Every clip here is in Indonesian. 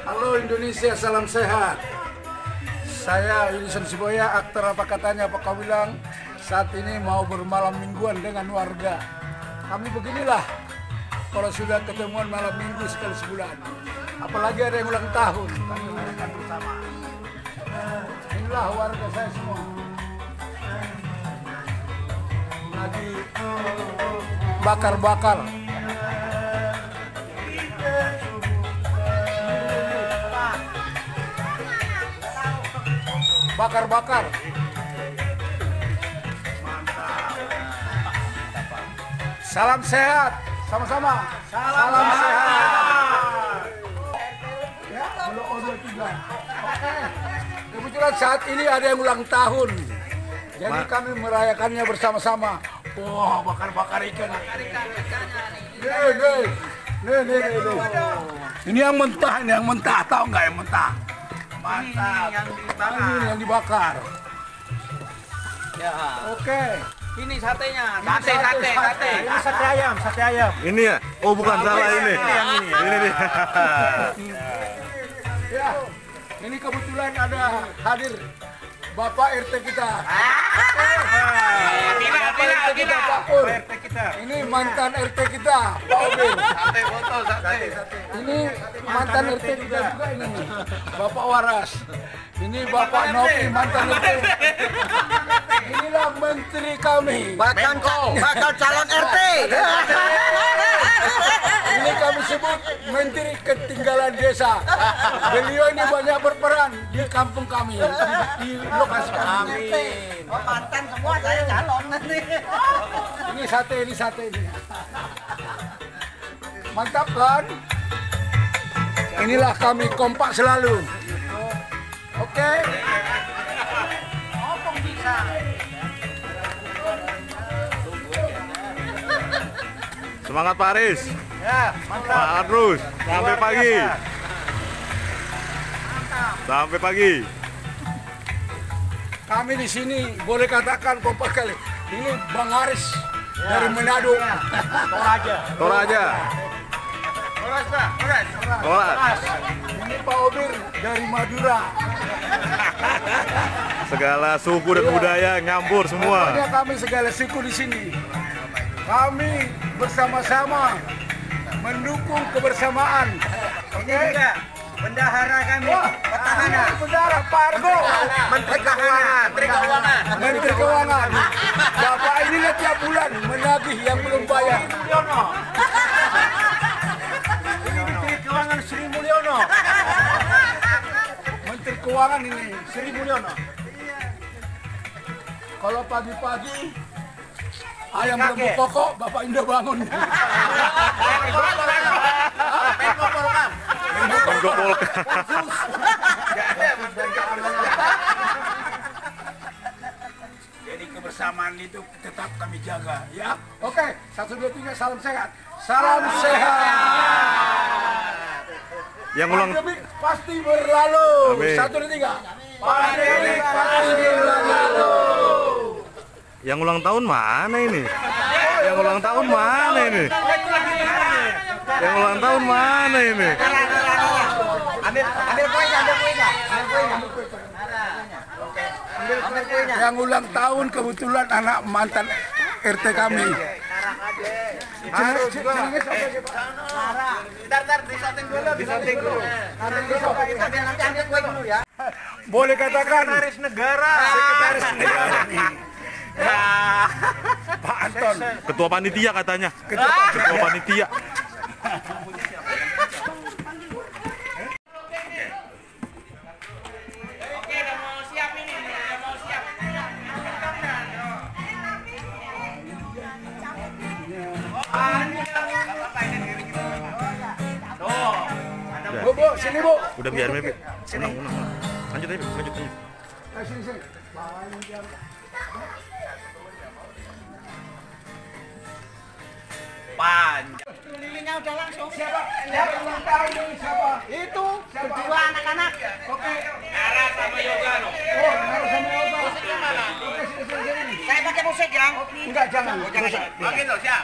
Halo Indonesia, salam sehat. Saya Wilson Siboya, aktor Apa Katanya Pak Kau Bilang. Saat ini mau bermalam mingguan dengan warga. Kami beginilah kalau sudah ketemuan malam minggu sekali sebulan. Apalagi ada yang ulang tahun, kami merayakan bersama. Inilah warga saya semua. Lagi bakar-bakar. Bakar-bakar. Salam sehat, sama-sama. Salam sehat. Ya, belum order juga. Oke. Kebetulan saat ini ada yang ulang tahun. Jadi kami merayakannya bersama-sama. Wah, bakar-bakar ikan. Nih. Ini yang mentah, tahu nggak yang mentah? Mantap. Ini yang dibakar. Ya. Oke. Ini satenya. Sate. Ini sate ayam. Ini ya? Oh bukan, salah ini. Ini nih. Ya. Ini kebetulan ada hadir Bapak RT kita. Pak Pur. Ini mantan RT kita, Pak Obir. Ini mantan RT kita juga ini, Bapak Waras. Ini Bapak Novi, mantan RT. Inilah menteri kami. Bakal calon RT. Ini kami sebut menteri ketinggalan desa. Beliau ini banyak berperan di kampung kami, di lokasi kami. Oh, mantan semua, saya calon nanti. Ini sate ini. Mantap kan? Inilah kami kompak selalu. Oke. Opong bisa. Semangat Pak Aris. Ya, mantap. Semangat terus. Sampai pagi. Sampai pagi. Kami di sini boleh katakan kompak kali. Ini Bang Aris dari Manado. Toraja. Toras. Ini Pak Obir dari Madura. Segala suku dan budaya nyampur semua. Pokoknya kami segala suku di sini. Kami bersama-sama mendukung kebersamaan. Ini juga bendahara kami, petahana. Bendahara Pak Argo. Menteri Keuangan. Menteri Keuangan. Bapak ini tiap bulan menagih yang belum bayar. Ini Menteri Keuangan Sri Mulyono. Menteri Keuangan ini. Sri Mulyono. Kalau pagi-pagi ayam belum pokok, Bapak Indo bangun. Menggok Polka. Jadi kebersamaan itu tetap kami jaga, ya. Oke, 1, 2, 3, salam sehat. Salam sehat. Yang ulang Pandemi pasti berlalu. Amin. 1, 2, 3. Pandemi pasti berlalu. Yang ulang tahun mana ini? Yang ulang tahun mana ini? Yang ulang tahun mana ini? Ambil kuenya. Yang ulang tahun kebetulan anak mantan RT kami. Disanting dulu. Nanti ambil kue dulu ya. Boleh katakan Sekretaris negara. Ya. Pak Anton. Ketua panitia katanya. Ketua panitia. Bu, sini Bu. Udah biar Mepi. Unang. Lanjut aja, lanjut. Sini. Panjang. Lilinnya udah langsung. Siapa? Yang ulang tahun ini siapa? Itu berdua anak-anak. Oke. Nara sama Yoga no. Oh, Nara sama Yoga. Musiknya mana? Oke, sini. Saya pakai musik yang. Enggak, jangan. Oke tuh, siap.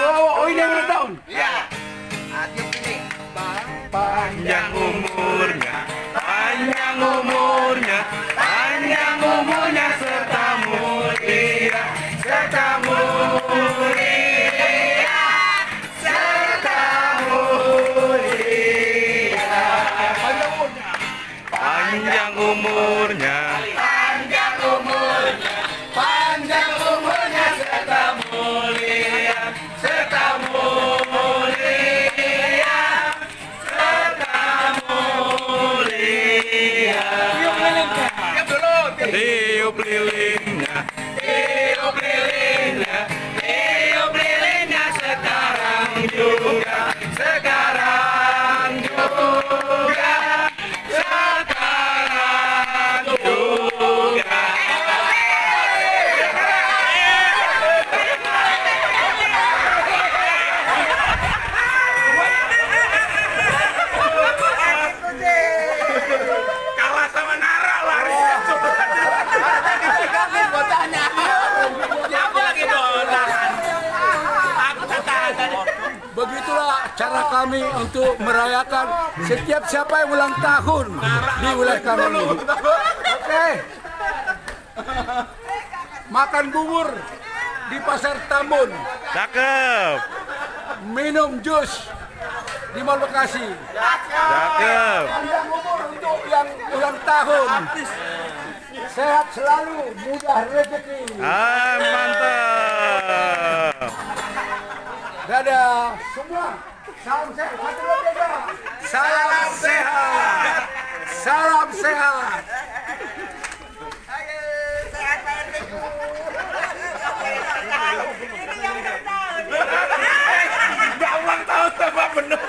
Oh, ini yang ulang tahun. Iya. Adit ini. Panjang umur. Begitulah cara kami untuk merayakan setiap siapa yang ulang tahun di wilayah kami. Oke. Makan bubur di Pasar Tambun. Cakep. Minum jus di Mall Bekasi. Cakep. Panjang umur untuk yang ulang tahun. Sehat selalu, mudah rezeki. Mantap. Dadah semua. Salam sehat. Satu lagi, Pak. Salam sehat. Salam sehat. Nggak ulang tahun tambah bener.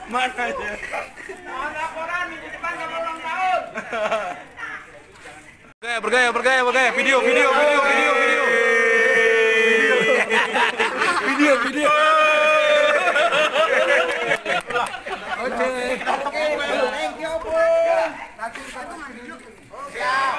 Mana aja? Mohon laporan di depan sama ulang tahun. Bergaya. Video. Video. Oke. Thank you, Bu. Siap.